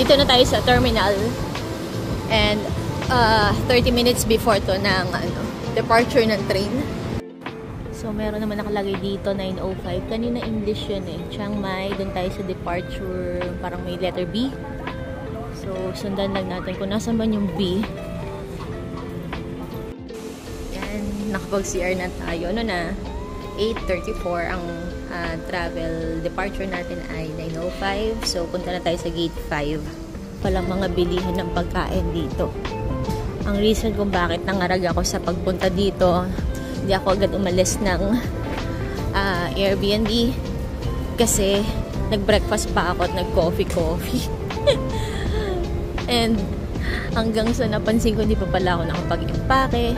nandito na tayo sa terminal. And 30 minutes before to ng departure ng train. So, meron naman nakalagay dito, 9:05. Kanina English yun eh. Chiang Mai, dun tayo sa departure. Parang may letter B. So, sundan lang natin kung nasa man yung B. Yan, nakapag-CR na tayo. Ano na? 8:34 ang travel departure natin ay 9:05. So, punta na tayo sa gate 5. Palang mga bilihin ng pagkain dito. Ang reason kung bakit nangarag ako sa pagpunta dito, hindi ako agad umalis ng Airbnb kasi nag-breakfast pa ako at nag-coffee. And hanggang sa napansin ko, hindi pa pala ako nakapag-impake.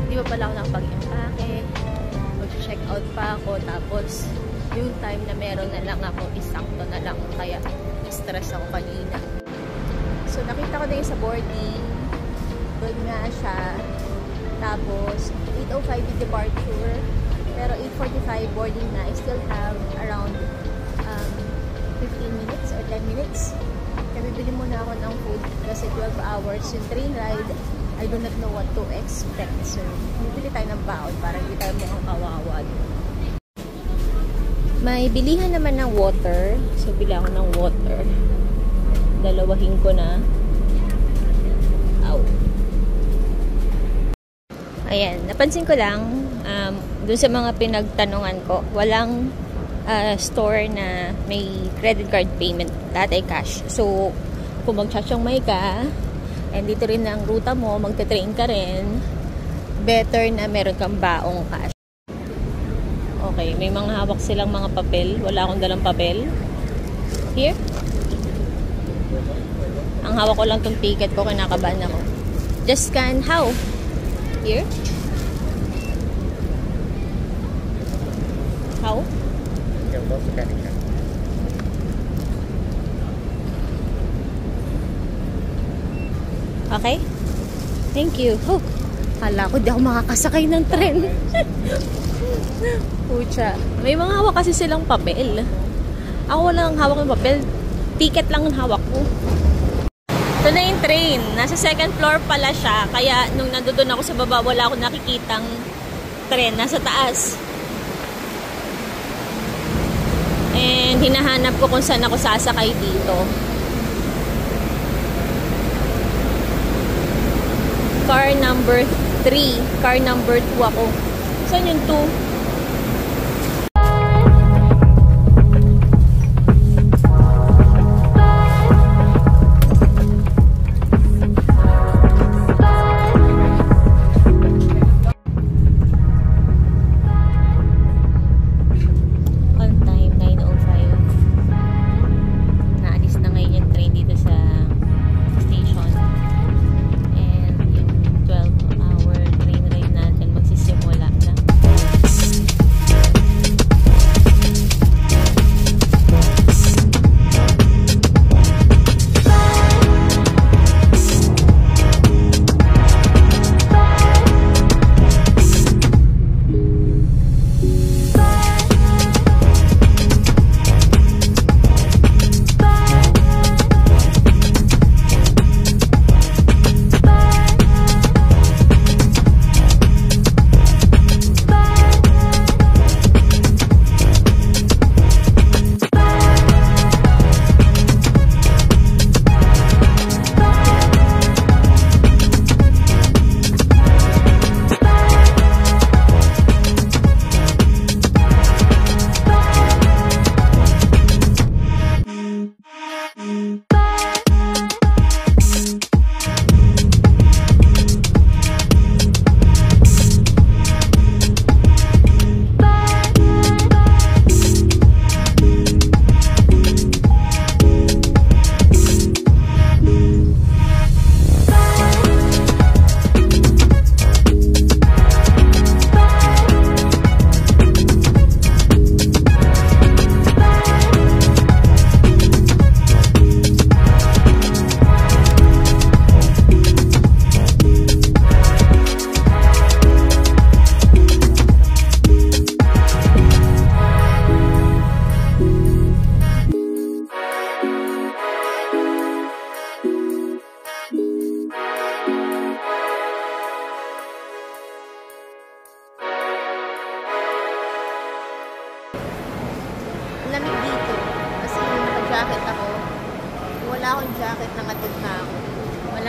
Hindi pa pala ako nakapag-impake. Mag-check out pa ako. Tapos, yung time na meron na lang ako, isakto na lang. Kaya, stress ako kanina. So, nakita ko na yung sa boarding. Doon nga siya. Tapos, 8:05 yung departure. Pero 8:45 boarding na. I still have around 15 minutes or 10 minutes. Kaya bibili muna ako ng food kasi 12 hours yung train ride. I do not know what to expect. So, bibili tayo ng baon para hindi tayo mukhang kawawa. May bilihan naman ng water. So, bili ako ng water. Dalawahin ko na. Ow. Ayan. Napansin ko lang, dun sa mga pinagtanungan ko, walang store na may credit card payment. Dati cash. So, kung mag-Chiang Mai ka, and dito rin ang ruta mo, magte-train ka rin, better na meron kang baong cash. Okay, may mga hawak silang mga papel. Wala akong dalang papel. Here. Ang hawak ko lang tong ticket ko, kinakabahan ako. Just scan. How? Here. How? Okay? Thank you. Oh, hala ko, di ako makakasakay ng tren. Pucha. May mga hawak kasi silang papel. Ako walang hawak ng papel. Ticket lang ang hawak ko. Ito na yung train. Nasa second floor pala siya. Kaya nung nandoon ako sa baba, wala akong nakikitang tren. Nasa taas. And hinahanap ko kung saan ako sasakay dito. Car number 3. Car number 2 ako. Saan yung 2?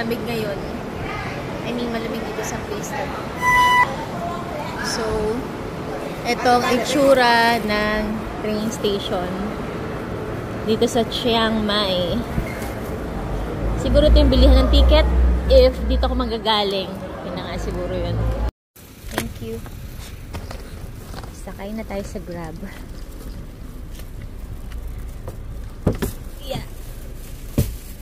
malamig ngayon. I mean, malamig dito sa place na to. So, itong itsura ng train station dito sa Chiang Mai. Siguro ito yung bilihan ng ticket if dito ako magagaling. Yun na nga siguro yun. Thank you. Sakay na tayo sa Grab.